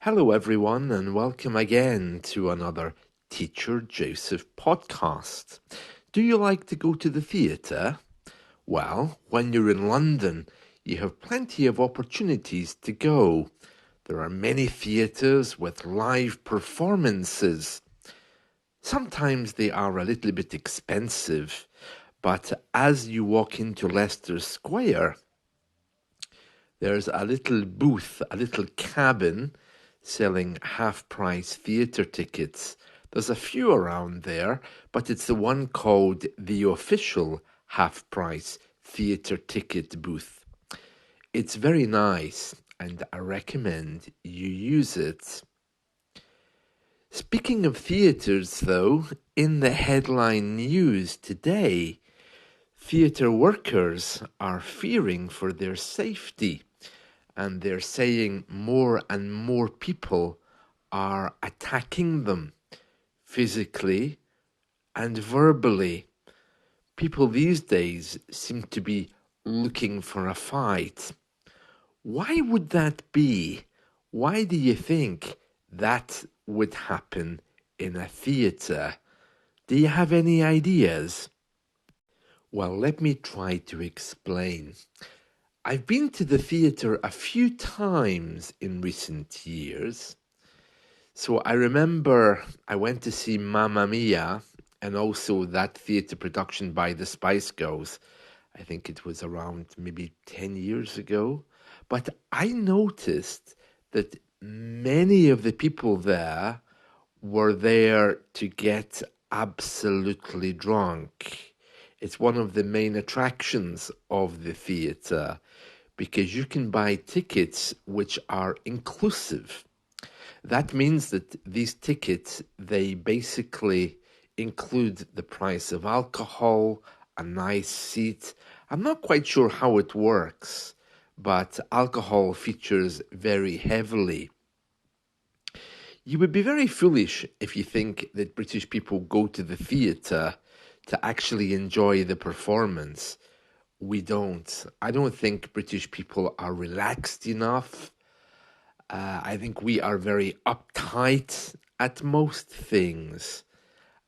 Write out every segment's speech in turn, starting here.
Hello, everyone, and welcome again to another Teacher Joseph podcast. Do you like to go to the theatre? Well, when you're in London, you have plenty of opportunities to go. There are many theatres with live performances. Sometimes they are a little bit expensive, but as you walk into Leicester Square, there's a little booth, a little cabin selling half-price theatre tickets. There's a few around there, but it's the one called the official half-price theatre ticket booth. It's very nice, and I recommend you use it. Speaking of theatres, though, in the headline news today, theatre workers are fearing for their safety, and they're saying more and more people are attacking them physically and verbally. People these days seem to be looking for a fight. Why would that be? Why do you think that would happen in a theatre? Do you have any ideas? Well, let me try to explain. I've been to the theatre a few times in recent years. So I remember I went to see Mamma Mia and also that theatre production by the Spice Girls. I think it was around maybe 10 years ago. But I noticed that many of the people there were there to get absolutely drunk. It's one of the main attractions of the theatre because you can buy tickets which are inclusive. That means that these tickets, they basically include the price of alcohol, a nice seat. I'm not quite sure how it works, but alcohol features very heavily. You would be very foolish if you think that British people go to the theatre to actually enjoy the performance. We don't. I don't think British people are relaxed enough. I think we are very uptight at most things.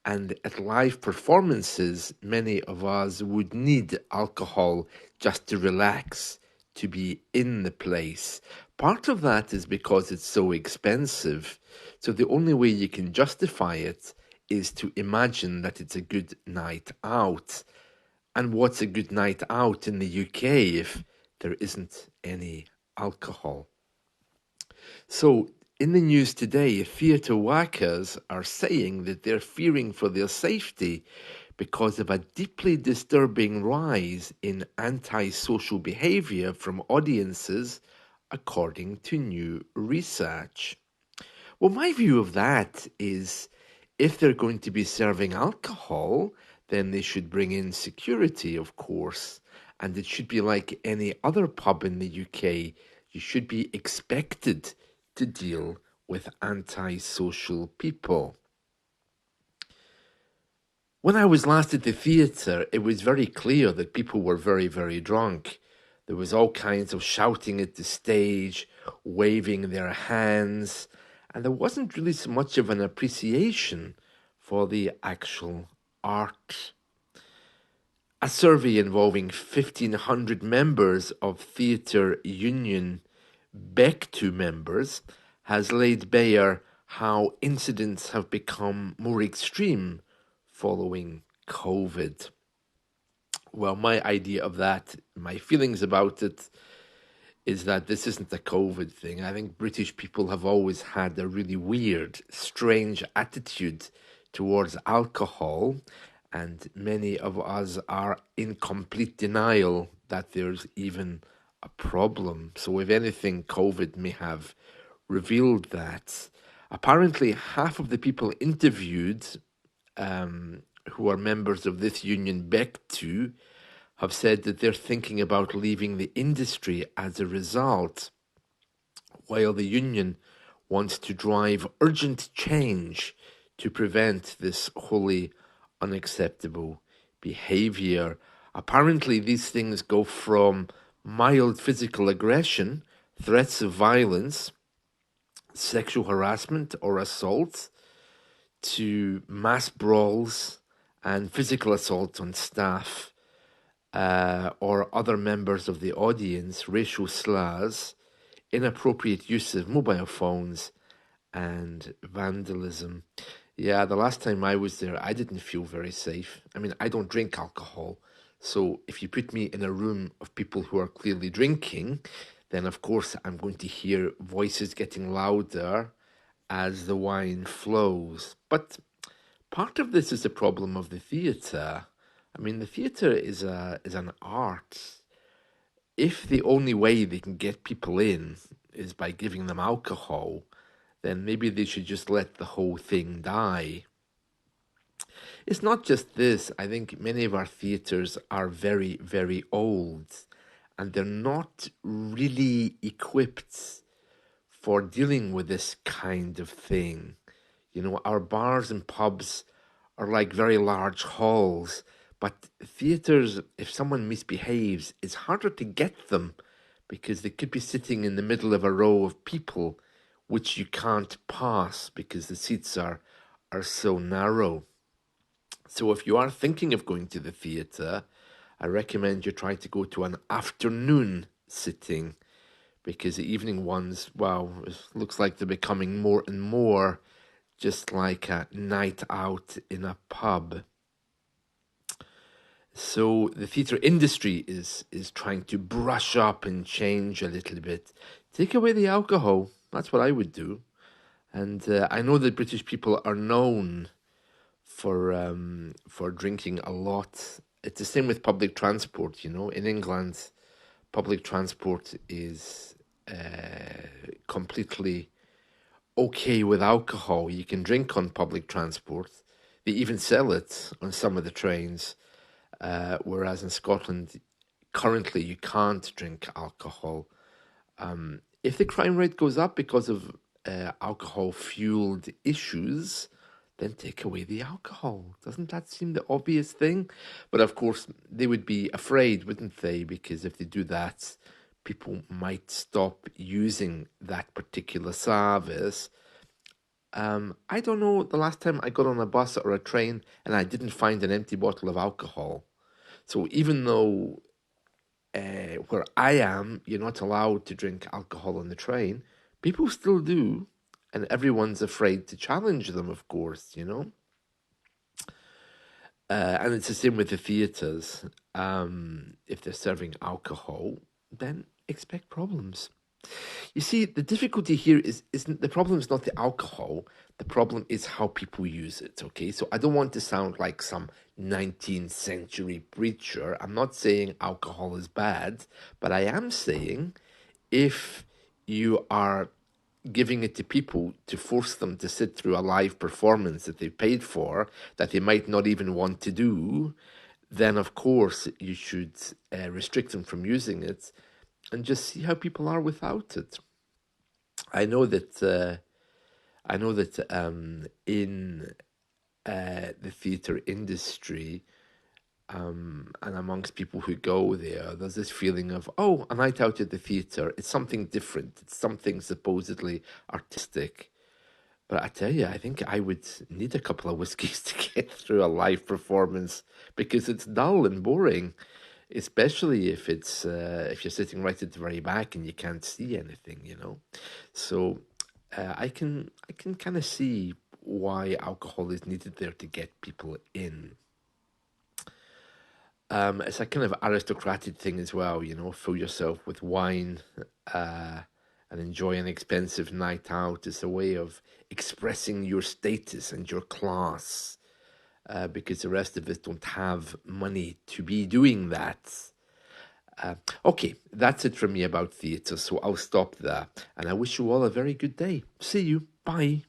And at live performances, many of us would need alcohol just to relax, to be in the place. Part of that is because it's so expensive. So the only way you can justify it is to imagine that it's a good night out. And what's a good night out in the UK if there isn't any alcohol? So, in the news today, theatre workers are saying that they're fearing for their safety because of a deeply disturbing rise in antisocial behaviour from audiences, according to new research. Well, my view of that is if they're going to be serving alcohol, then they should bring in security, of course, and it should be like any other pub in the UK. You should be expected to deal with antisocial people. When I was last at the theatre, it was very clear that people were very, very drunk. There was all kinds of shouting at the stage, waving their hands, and there wasn't really so much of an appreciation for the actual art. A survey involving 1,500 members of theatre union BECTU members has laid bare how incidents have become more extreme following COVID. Well, my idea of that, my feelings about it, is that this isn't a COVID thing. I think British people have always had a really weird, strange attitude towards alcohol, and many of us are in complete denial that there's even a problem. So, if anything, COVID may have revealed that. Apparently, half of the people interviewed who are members of this union, BECTU, have said that they're thinking about leaving the industry as a result, while the union wants to drive urgent change to prevent this wholly unacceptable behaviour. Apparently, these things go from mild physical aggression, threats of violence, sexual harassment or assault to mass brawls and physical assault on staff or other members of the audience, racial slurs, inappropriate use of mobile phones, and vandalism. Yeah, the last time I was there, I didn't feel very safe. I mean, I don't drink alcohol. So if you put me in a room of people who are clearly drinking, then of course I'm going to hear voices getting louder as the wine flows. But part of this is the problem of the theatre. I mean, the theatre is an art. If the only way they can get people in is by giving them alcohol, then maybe they should just let the whole thing die. It's not just this. I think many of our theatres are very, very old, and they're not really equipped for dealing with this kind of thing. You know, our bars and pubs are like very large halls, but theatres, if someone misbehaves, it's harder to get them because they could be sitting in the middle of a row of people which you can't pass because the seats are so narrow. So if you are thinking of going to the theatre, I recommend you try to go to an afternoon sitting because the evening ones, well, it looks like they're becoming more and more just like a night out in a pub. So the theatre industry is trying to brush up and change a little bit. Take away the alcohol. That's what I would do. And I know that British people are known for drinking a lot. It's the same with public transport. You know, in England, public transport is completely okay with alcohol. You can drink on public transport. They even sell it on some of the trains. Whereas in Scotland, currently you can't drink alcohol. If the crime rate goes up because of alcohol-fueled issues, then take away the alcohol. Doesn't that seem the obvious thing? But of course, they would be afraid, wouldn't they? Because if they do that, people might stop using that particular service. I don't know the last time I got on a bus or a train and I didn't find an empty bottle of alcohol. So even though where I am, you're not allowed to drink alcohol on the train, people still do, and everyone's afraid to challenge them, of course, you know? And it's the same with the theatres. If they're serving alcohol, then expect problems. You see, the difficulty here isn't the problem is not the alcohol. The problem is how people use it. Okay, so I don't want to sound like some 19th century preacher. I'm not saying alcohol is bad, but I am saying if you are giving it to people to force them to sit through a live performance that they paid for, that they might not even want to do, then of course you should restrict them from using it and just see how people are without it. I know that in the theatre industry and amongst people who go there, there's this feeling of, oh, a night out at the theatre, it's something different. It's something supposedly artistic. But I tell you, I think I would need a couple of whiskies to get through a live performance because it's dull and boring, especially if you're sitting right at the very back and you can't see anything, you know. So I can kind of see why alcohol is needed there to get people in. It's a kind of aristocratic thing as well, you know, fill yourself with wine and enjoy an expensive night out. It's a way of expressing your status and your class because the rest of us don't have money to be doing that. Okay, that's it from me about theatre, so I'll stop there. And I wish you all a very good day. See you. Bye.